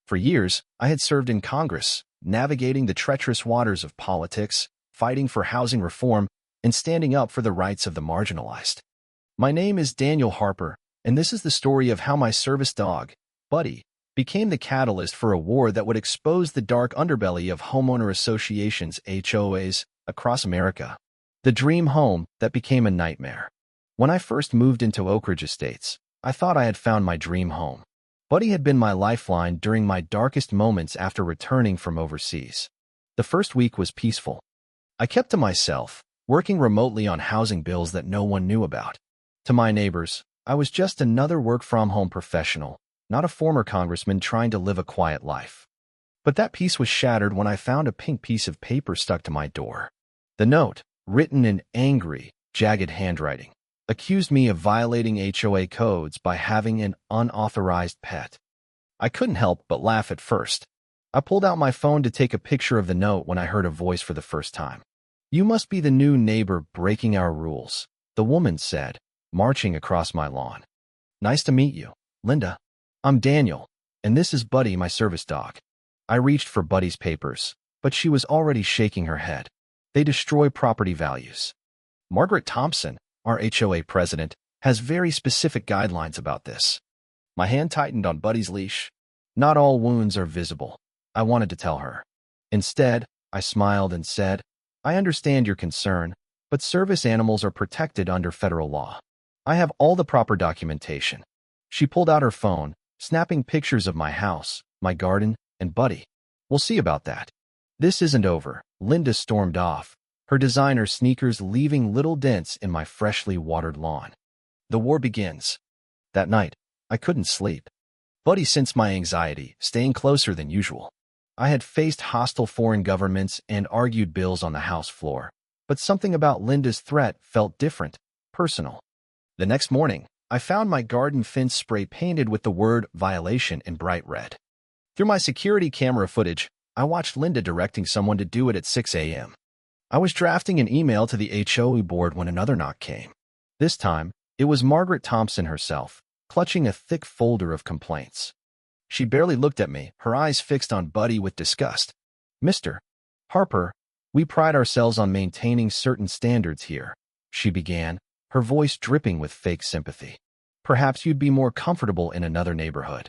For years, I had served in Congress, navigating the treacherous waters of politics, fighting for housing reform, and standing up for the rights of the marginalized. My name is Daniel Harper, and this is the story of how my service dog, Buddy, became the catalyst for a war that would expose the dark underbelly of homeowner associations (HOAs) across America. The dream home that became a nightmare. When I first moved into Oak Ridge Estates, I thought I had found my dream home. Buddy had been my lifeline during my darkest moments after returning from overseas. The first week was peaceful. I kept to myself, working remotely on housing bills that no one knew about. To my neighbors, I was just another work-from-home professional, not a former congressman trying to live a quiet life. But that peace was shattered when I found a pink piece of paper stuck to my door. The note, written in angry, jagged handwriting, accused me of violating HOA codes by having an unauthorized pet. I couldn't help but laugh at first. I pulled out my phone to take a picture of the note when I heard a voice for the first time. "You must be the new neighbor breaking our rules," the woman said, marching across my lawn. "Nice to meet you, Linda. I'm Daniel, and this is Buddy, my service dog." I reached for Buddy's papers, but she was already shaking her head. "They destroy property values." Margaret Thompson, our HOA president, has very specific guidelines about this. My hand tightened on Buddy's leash. "Not all wounds are visible," I wanted to tell her. Instead, I smiled and said, "I understand your concern, but service animals are protected under federal law. I have all the proper documentation." She pulled out her phone, snapping pictures of my house, my garden, and Buddy. "We'll see about that." "This isn't over," Linda stormed off, her designer sneakers leaving little dents in my freshly watered lawn. "The war begins." That night, I couldn't sleep. Buddy sensed my anxiety, staying closer than usual. I had faced hostile foreign governments and argued bills on the House floor, but something about Linda's threat felt different, personal. The next morning, I found my garden fence spray painted with the word violation in bright red. Through my security camera footage, I watched Linda directing someone to do it at 6 a.m. I was drafting an email to the HOA board when another knock came. This time, it was Margaret Thompson herself, clutching a thick folder of complaints. She barely looked at me, her eyes fixed on Buddy with disgust. "Mr. Harper, we pride ourselves on maintaining certain standards here," she began, her voice dripping with fake sympathy. "Perhaps you'd be more comfortable in another neighborhood."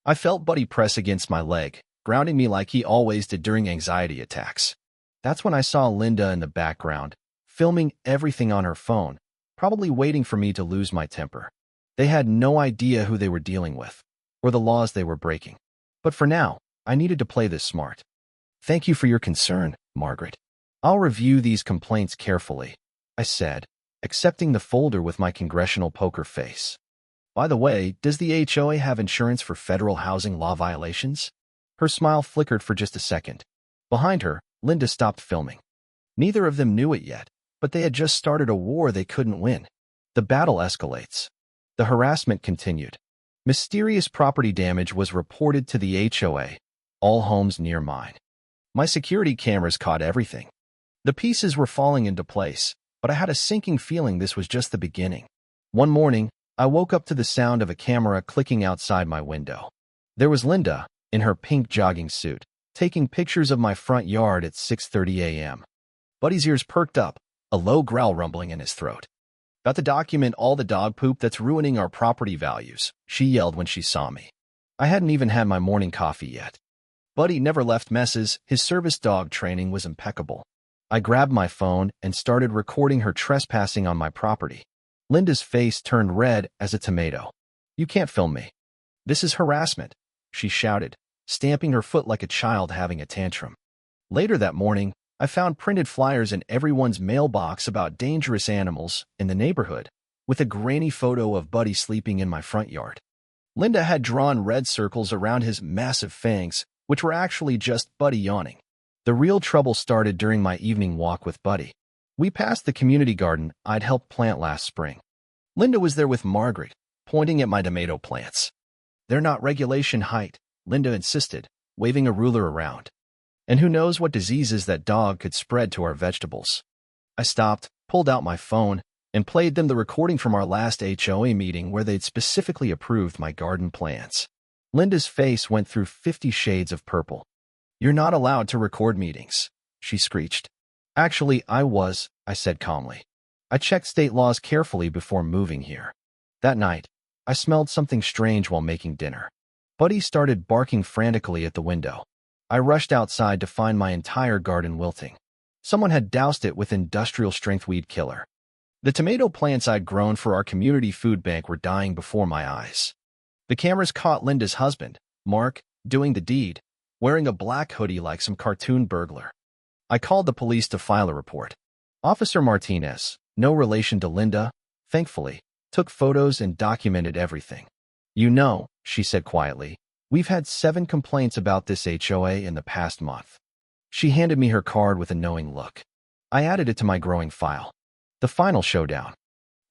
I felt Buddy press against my leg, grounding me like he always did during anxiety attacks. That's when I saw Linda in the background, filming everything on her phone, probably waiting for me to lose my temper. They had no idea who they were dealing with, or the laws they were breaking. But for now, I needed to play this smart. "Thank you for your concern, Margaret. I'll review these complaints carefully," I said, accepting the folder with my congressional poker face. "By the way, does the HOA have insurance for federal housing law violations?" Her smile flickered for just a second. Behind her, Linda stopped filming. Neither of them knew it yet, but they had just started a war they couldn't win. The battle escalates. The harassment continued. Mysterious property damage was reported to the HOA, all homes near mine. My security cameras caught everything. The pieces were falling into place, but I had a sinking feeling this was just the beginning. One morning, I woke up to the sound of a camera clicking outside my window. There was Linda, in her pink jogging suit, taking pictures of my front yard at 6:30 a.m. Buddy's ears perked up, a low growl rumbling in his throat. "Got to document all the dog poop that's ruining our property values," she yelled when she saw me. I hadn't even had my morning coffee yet. Buddy never left messes, his service dog training was impeccable. I grabbed my phone and started recording her trespassing on my property. Linda's face turned red as a tomato. "You can't film me. This is harassment," she shouted, stamping her foot like a child having a tantrum. Later that morning, I found printed flyers in everyone's mailbox about dangerous animals in the neighborhood, with a grainy photo of Buddy sleeping in my front yard. Linda had drawn red circles around his massive fangs, which were actually just Buddy yawning. The real trouble started during my evening walk with Buddy. We passed the community garden I'd helped plant last spring. Linda was there with Margaret, pointing at my tomato plants. "They're not regulation height," Linda insisted, waving a ruler around. "And who knows what diseases that dog could spread to our vegetables." I stopped, pulled out my phone, and played them the recording from our last HOA meeting where they'd specifically approved my garden plans. Linda's face went through 50 shades of purple. "You're not allowed to record meetings," she screeched. "Actually, I said calmly. "I checked state laws carefully before moving here." That night, I smelled something strange while making dinner. Buddy started barking frantically at the window. I rushed outside to find my entire garden wilting. Someone had doused it with industrial-strength weed killer. The tomato plants I'd grown for our community food bank were dying before my eyes. The cameras caught Linda's husband, Mark, doing the deed, wearing a black hoodie like some cartoon burglar. I called the police to file a report. Officer Martinez, no relation to Linda, thankfully, took photos and documented everything. "You know," she said quietly, "we've had 7 complaints about this HOA in the past month." She handed me her card with a knowing look. I added it to my growing file. The final showdown.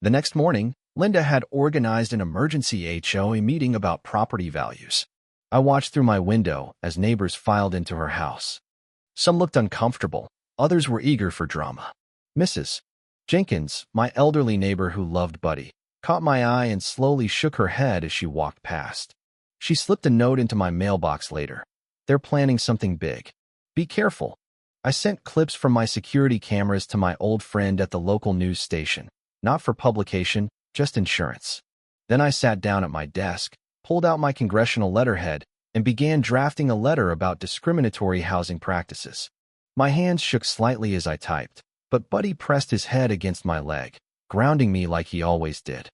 The next morning, Linda had organized an emergency HOA meeting about property values. I watched through my window as neighbors filed into her house. Some looked uncomfortable, others were eager for drama. Mrs. Jenkins, my elderly neighbor who loved Buddy, caught my eye and slowly shook her head as she walked past. She slipped a note into my mailbox later. "They're planning something big. Be careful." I sent clips from my security cameras to my old friend at the local news station, not for publication, just insurance. Then I sat down at my desk, pulled out my congressional letterhead, and began drafting a letter about discriminatory housing practices. My hands shook slightly as I typed, but Buddy pressed his head against my leg, grounding me like he always did.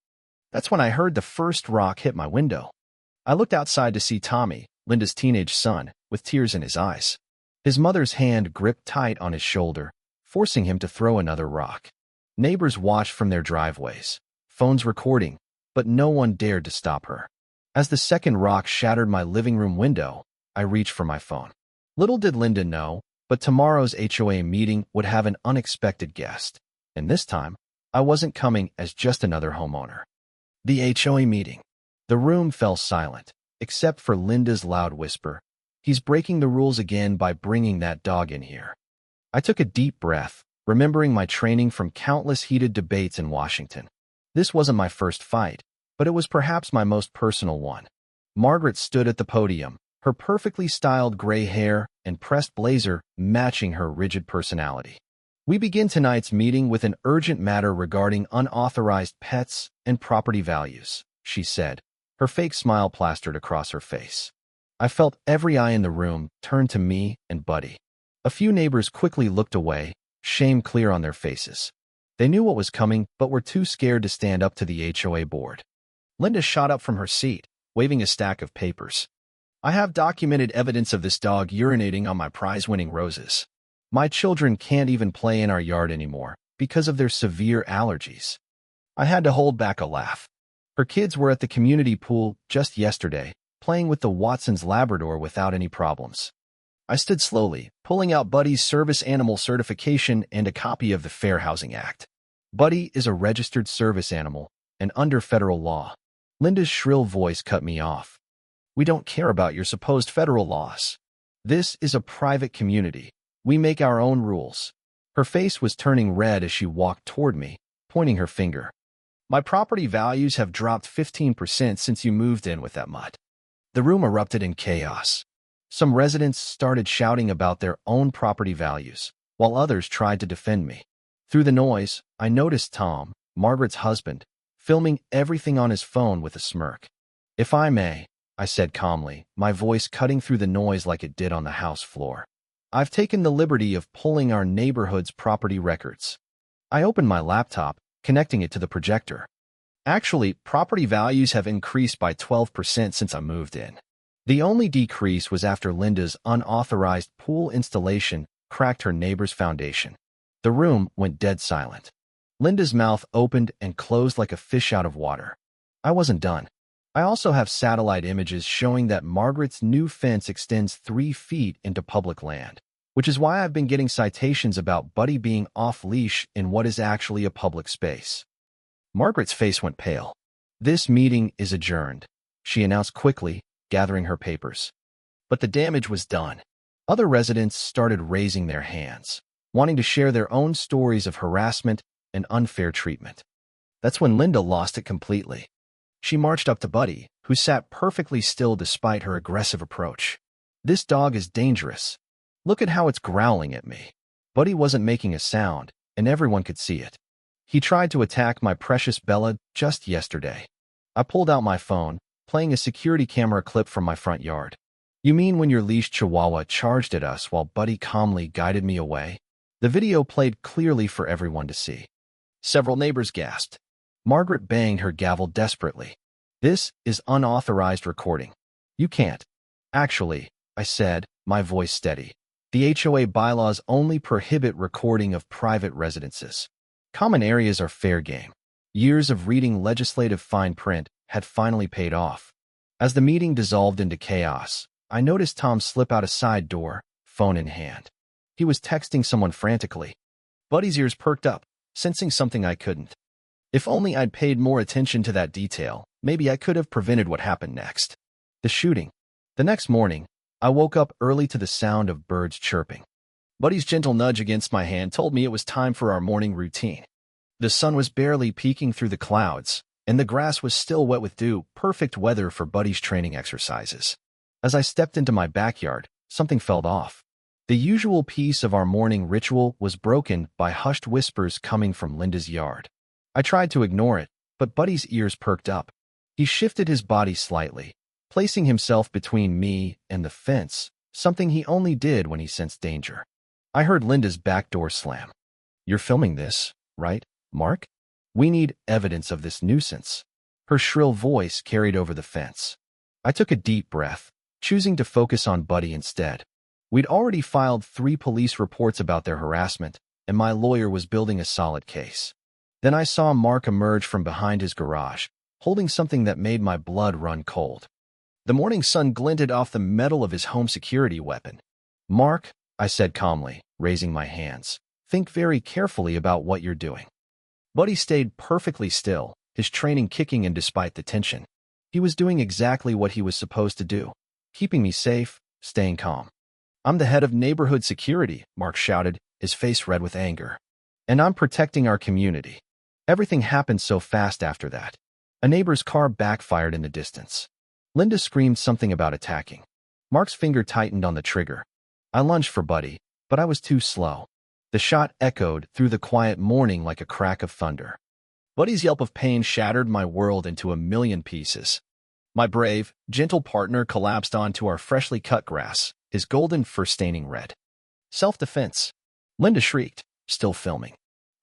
That's when I heard the first rock hit my window. I looked outside to see Tommy, Linda's teenage son, with tears in his eyes. His mother's hand gripped tight on his shoulder, forcing him to throw another rock. Neighbors watched from their driveways, phones recording, but no one dared to stop her. As the second rock shattered my living room window, I reached for my phone. Little did Linda know, but tomorrow's HOA meeting would have an unexpected guest. And this time, I wasn't coming as just another homeowner. The HOA meeting. The room fell silent, except for Linda's loud whisper, "He's breaking the rules again by bringing that dog in here." I took a deep breath, remembering my training from countless heated debates in Washington. This wasn't my first fight, but it was perhaps my most personal one. Margaret stood at the podium, her perfectly styled gray hair and pressed blazer matching her rigid personality. "We begin tonight's meeting with an urgent matter regarding unauthorized pets and property values," she said, her fake smile plastered across her face. I felt every eye in the room turn to me and Buddy. A few neighbors quickly looked away, shame clear on their faces. They knew what was coming, but were too scared to stand up to the HOA board. Linda shot up from her seat, waving a stack of papers. "I have documented evidence of this dog urinating on my prize-winning roses. My children can't even play in our yard anymore because of their severe allergies." I had to hold back a laugh. Her kids were at the community pool just yesterday, playing with the Watson's Labrador without any problems. I stood slowly, pulling out Buddy's service animal certification and a copy of the Fair Housing Act. Buddy is a registered service animal, and under federal law. Linda's shrill voice cut me off. "We don't care about your supposed federal laws. This is a private community. We make our own rules." Her face was turning red as she walked toward me, pointing her finger. "My property values have dropped 15% since you moved in with that mutt." The room erupted in chaos. Some residents started shouting about their own property values, while others tried to defend me. Through the noise, I noticed Tom, Margaret's husband, filming everything on his phone with a smirk. "If I may," I said calmly, my voice cutting through the noise like it did on the house floor. "I've taken the liberty of pulling our neighborhood's property records." I opened my laptop, connecting it to the projector. Actually, property values have increased by 12% since I moved in. The only decrease was after Linda's unauthorized pool installation cracked her neighbor's foundation. The room went dead silent. Linda's mouth opened and closed like a fish out of water. I wasn't done. I also have satellite images showing that Margaret's new fence extends 3 feet into public land, which is why I've been getting citations about Buddy being off-leash in what is actually a public space. Margaret's face went pale. "This meeting is adjourned," she announced quickly, gathering her papers. But the damage was done. Other residents started raising their hands, wanting to share their own stories of harassment and unfair treatment. That's when Linda lost it completely. She marched up to Buddy, who sat perfectly still despite her aggressive approach. "This dog is dangerous. Look at how it's growling at me." Buddy wasn't making a sound, and everyone could see it. "He tried to attack my precious Bella just yesterday." I pulled out my phone, playing a security camera clip from my front yard. "You mean when your leashed Chihuahua charged at us while Buddy calmly guided me away?" The video played clearly for everyone to see. Several neighbors gasped. Margaret banged her gavel desperately. "This is unauthorized recording. You can't." "Actually," I said, my voice steady, "the HOA bylaws only prohibit recording of private residences. Common areas are fair game." Years of reading legislative fine print had finally paid off. As the meeting dissolved into chaos, I noticed Tom slip out a side door, phone in hand. He was texting someone frantically. Buddy's ears perked up, sensing something I couldn't. If only I'd paid more attention to that detail, maybe I could have prevented what happened next. The shooting. The next morning, I woke up early to the sound of birds chirping. Buddy's gentle nudge against my hand told me it was time for our morning routine. The sun was barely peeking through the clouds, and the grass was still wet with dew, perfect weather for Buddy's training exercises. As I stepped into my backyard, something felt off. The usual peace of our morning ritual was broken by hushed whispers coming from Linda's yard. I tried to ignore it, but Buddy's ears perked up. He shifted his body slightly, placing himself between me and the fence, something he only did when he sensed danger. I heard Linda's back door slam. "You're filming this, right, Mark? We need evidence of this nuisance." Her shrill voice carried over the fence. I took a deep breath, choosing to focus on Buddy instead. We'd already filed 3 police reports about their harassment, and my lawyer was building a solid case. Then I saw Mark emerge from behind his garage, holding something that made my blood run cold. The morning sun glinted off the metal of his home security weapon. "Mark," I said calmly, raising my hands, "think very carefully about what you're doing." Buddy stayed perfectly still, his training kicking in despite the tension. He was doing exactly what he was supposed to do, keeping me safe, staying calm. "I'm the head of neighborhood security," Mark shouted, his face red with anger. "And I'm protecting our community." Everything happened so fast after that. A neighbor's car backfired in the distance. Linda screamed something about attacking. Mark's finger tightened on the trigger. I lunged for Buddy, but I was too slow. The shot echoed through the quiet morning like a crack of thunder. Buddy's yelp of pain shattered my world into a million pieces. My brave, gentle partner collapsed onto our freshly cut grass, his golden fur staining red. "Self-defense," Linda shrieked, still filming.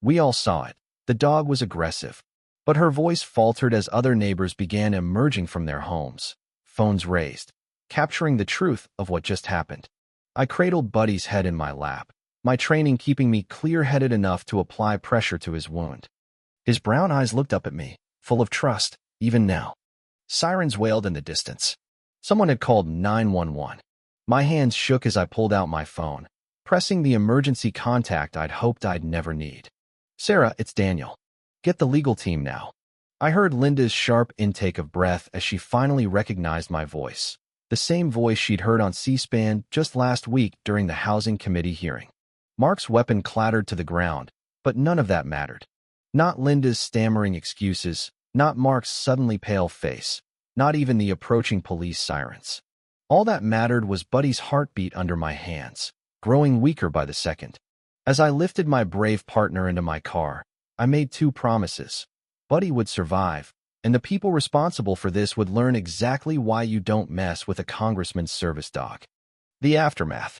We all saw it. The dog was aggressive, but her voice faltered as other neighbors began emerging from their homes, phones raised, capturing the truth of what just happened. I cradled Buddy's head in my lap, my training keeping me clear-headed enough to apply pressure to his wound. His brown eyes looked up at me, full of trust, even now. Sirens wailed in the distance. Someone had called 911. My hands shook as I pulled out my phone, pressing the emergency contact I'd hoped I'd never need. "Sarah, it's Daniel. Get the legal team now." I heard Linda's sharp intake of breath as she finally recognized my voice, the same voice she'd heard on C-SPAN just last week during the Housing Committee hearing. Mark's weapon clattered to the ground, but none of that mattered. Not Linda's stammering excuses, not Mark's suddenly pale face, not even the approaching police sirens. All that mattered was Buddy's heartbeat under my hands, growing weaker by the second. As I lifted my brave partner into my car, I made 2 promises. Buddy would survive, and the people responsible for this would learn exactly why you don't mess with a congressman's service dog. The aftermath.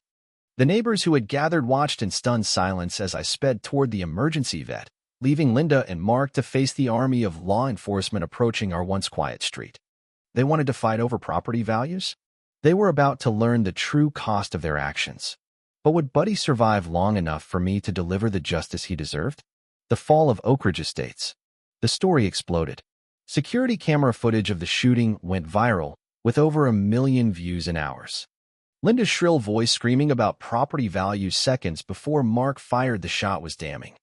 The neighbors who had gathered watched in stunned silence as I sped toward the emergency vet, leaving Linda and Mark to face the army of law enforcement approaching our once quiet street. They wanted to fight over property values? They were about to learn the true cost of their actions. But would Buddy survive long enough for me to deliver the justice he deserved? The fall of Oak Ridge Estates. The story exploded. Security camera footage of the shooting went viral, with over 1 million views in hours. Linda's shrill voice screaming about property values seconds before Mark fired the shot was damning.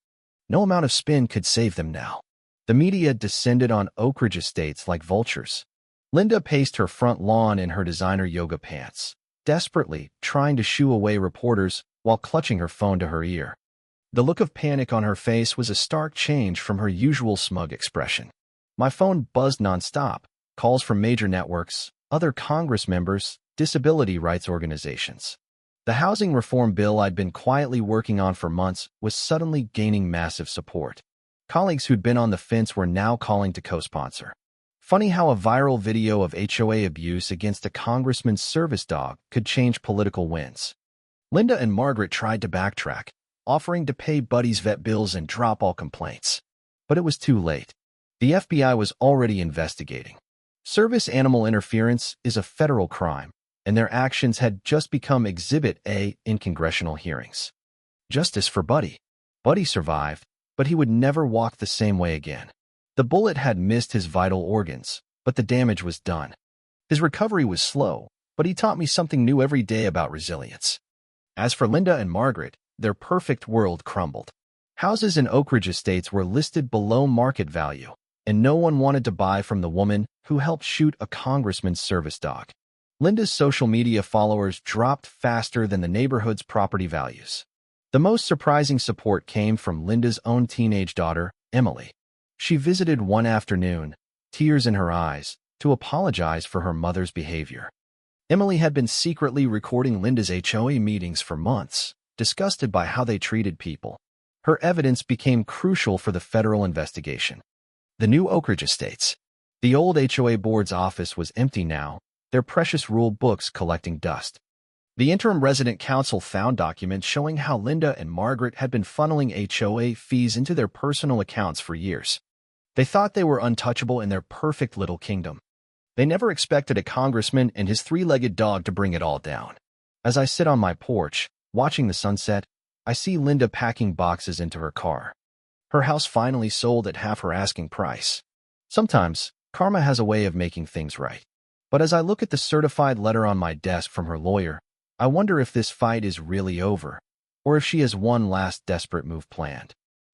No amount of spin could save them now. The media descended on Oak Ridge Estates like vultures. Linda paced her front lawn in her designer yoga pants, desperately trying to shoo away reporters while clutching her phone to her ear. The look of panic on her face was a stark change from her usual smug expression. My phone buzzed nonstop, calls from major networks, other Congress members, disability rights organizations. The housing reform bill I'd been quietly working on for months was suddenly gaining massive support. Colleagues who'd been on the fence were now calling to co-sponsor. Funny how a viral video of HOA abuse against a congressman's service dog could change political winds. Linda and Margaret tried to backtrack, offering to pay Buddy's vet bills and drop all complaints. But it was too late. The FBI was already investigating. Service animal interference is a federal crime, and their actions had just become Exhibit A in congressional hearings. Justice for Buddy. Buddy survived, but he would never walk the same way again. The bullet had missed his vital organs, but the damage was done. His recovery was slow, but he taught me something new every day about resilience. As for Linda and Margaret, their perfect world crumbled. Houses in Oak Ridge Estates were listed below market value, and no one wanted to buy from the woman who helped shoot a congressman's service dog. Linda's social media followers dropped faster than the neighborhood's property values. The most surprising support came from Linda's own teenage daughter, Emily. She visited one afternoon, tears in her eyes, to apologize for her mother's behavior. Emily had been secretly recording Linda's HOA meetings for months, disgusted by how they treated people. Her evidence became crucial for the federal investigation. The new Oak Ridge Estates. The old HOA board's office was empty now, their precious rule books collecting dust. The interim resident council found documents showing how Linda and Margaret had been funneling HOA fees into their personal accounts for years. They thought they were untouchable in their perfect little kingdom. They never expected a congressman and his three-legged dog to bring it all down. As I sit on my porch, watching the sunset, I see Linda packing boxes into her car. Her house finally sold at half her asking price. Sometimes, karma has a way of making things right. But as I look at the certified letter on my desk from her lawyer, I wonder if this fight is really over, or if she has one last desperate move planned.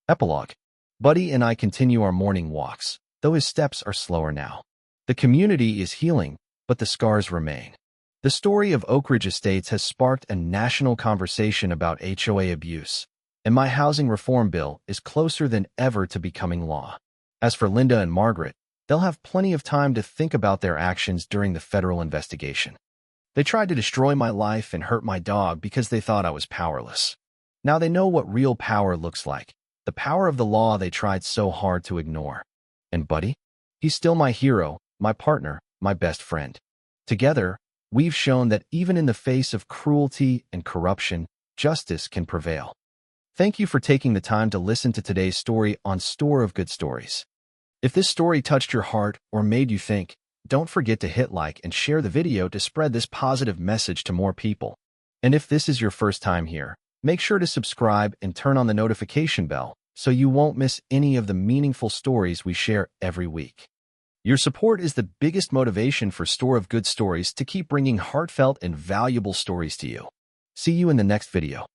Epilogue. Buddy and I continue our morning walks, though his steps are slower now. The community is healing, but the scars remain. The story of Oak Ridge Estates has sparked a national conversation about HOA abuse, and my housing reform bill is closer than ever to becoming law. As for Linda and Margaret, they'll have plenty of time to think about their actions during the federal investigation. They tried to destroy my life and hurt my dog because they thought I was powerless. Now they know what real power looks like, the power of the law they tried so hard to ignore. And Buddy? He's still my hero, my partner, my best friend. Together, we've shown that even in the face of cruelty and corruption, justice can prevail. Thank you for taking the time to listen to today's story on Store of Good Stories. If this story touched your heart or made you think, don't forget to hit like and share the video to spread this positive message to more people. And if this is your first time here, make sure to subscribe and turn on the notification bell so you won't miss any of the meaningful stories we share every week. Your support is the biggest motivation for Store of Good Stories to keep bringing heartfelt and valuable stories to you. See you in the next video.